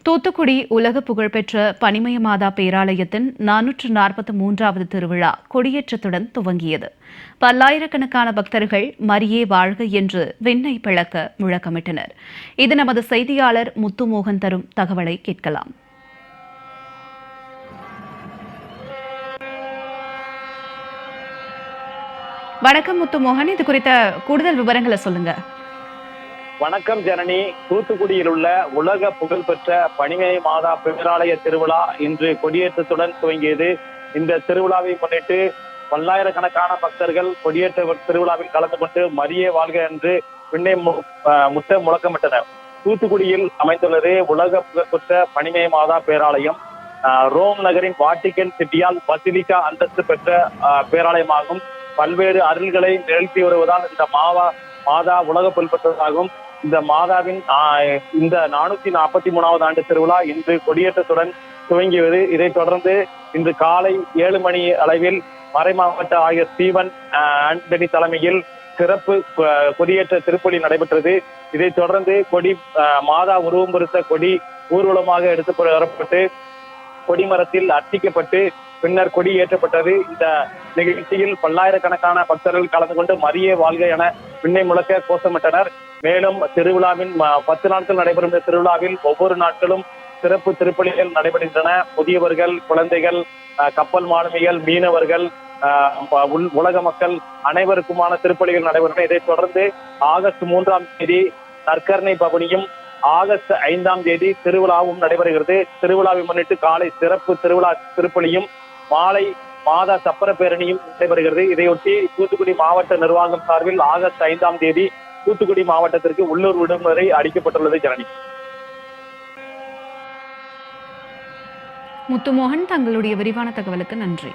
தூத்துக்குடி உலக புகழ்பெற்ற பனிமய மாதா பேராலயத்தின் 443வது திருவிழா கொடியேற்றத்துடன் துவங்கியது. பல்லாயிரக்கணக்கான பக்தர்கள் மரியே வாழ்க என்று விண்ணை பிளக்க முழக்கமிட்டனர். இது நமது செய்தியாளர் முத்துமோகன் தரும் தகவலை கேட்கலாம். வணக்கம் முத்துமோகன், இது குறித்த கூடுதல் விவரங்களை சொல்லுங்க. வணக்கம் ஜனனி. தூத்துக்குடியில் உள்ள உலக புகழ்பெற்ற பனிமய மாதா பேராலய திருவிழா இன்று கொடியேற்றத்துடன் துவங்கியது. இந்த திருவிழாவை முன்னிட்டு பல்லாயிரக்கணக்கான பக்தர்கள் கொடியேற்ற திருவிழாவில் கலந்து கொண்டு மரியே வாழ்க என்று விண்ணை முட்ட முழக்கமிட்டனர். தூத்துக்குடியில் அமைந்துள்ளது உலக புகழ்பெற்ற பனிமய மாதா பேராலயம். ரோம் நகரின் வாட்டிகன் சிட்டியால் பசிலிக்கா அந்தஸ்து பெற்ற பேராலயமாகும். பல்வேறு அருள்களை நிகழ்த்தி வருவதால் இந்த மாதா உலக புகழ்பெற்றதாகும். இந்த மாதாவின் இந்த 443வது ஆண்டு திருவிழா இன்று கொடியேற்றத்துடன் துவங்கியது. இதைத் தொடர்ந்து இன்று காலை 7 மணி அளவில் மறைமாவட்ட ஆயர் ஸ்டீவன் ஆண்டனி தலைமையில் சிறப்பு கொடியேற்ற திருப்பலி நடைபெற்றது. இதைத் தொடர்ந்து மாதா உருவம் பொறுத்த கொடி ஊர்வலமாக எடுத்து வரப்பட்டு கொடிமரத்தில் அர்ச்சிக்கப்பட்டு பின்னர் கொடி ஏற்றப்பட்டது. இந்த நிகழ்ச்சியில் பல்லாயிரக்கணக்கான பக்தர்கள் கலந்து கொண்டு மரியே வாழ்க என விண்ணை முழக்க கோஷமிட்டனர். மேலும் திருவிழாவின் 10 நாட்கள் நடைபெறும் இந்த திருவிழாவில் ஒவ்வொரு நாட்களும் சிறப்பு திருப்பலிகள் நடைபெறுகின்றன. முதியவர்கள், குழந்தைகள், கப்பல் மாலுமிகள், மீனவர்கள், உலக மக்கள் அனைவருக்குமான திருப்பலிகள் நடைபெறுகின்றன. இதைத் தொடர்ந்து ஆகஸ்ட் 3ஆம் தேதி நற்கருணை பவனியும், ஆகஸ்ட் 5ஆம் தேதி திருவிழாவும் நடைபெறுகிறது. திருவிழாவை முன்னிட்டு காலை சிறப்பு திருவிழா திருப்பலியும், மாலை மாதா சப்பர பேரணியும் நடைபெறுகிறது. இதையொட்டி தூத்துக்குடி மாவட்ட நிர்வாகம் சார்பில் ஆகஸ்ட் 5ஆம் தேதி தூத்துக்குடி மாவட்டத்திற்கு உள்ளூர் விடுமுறை அளிக்கப்பட்டுள்ளது. ஜனனி. முத்துமோகன், தங்களுடைய விரிவான தகவலுக்கு நன்றி.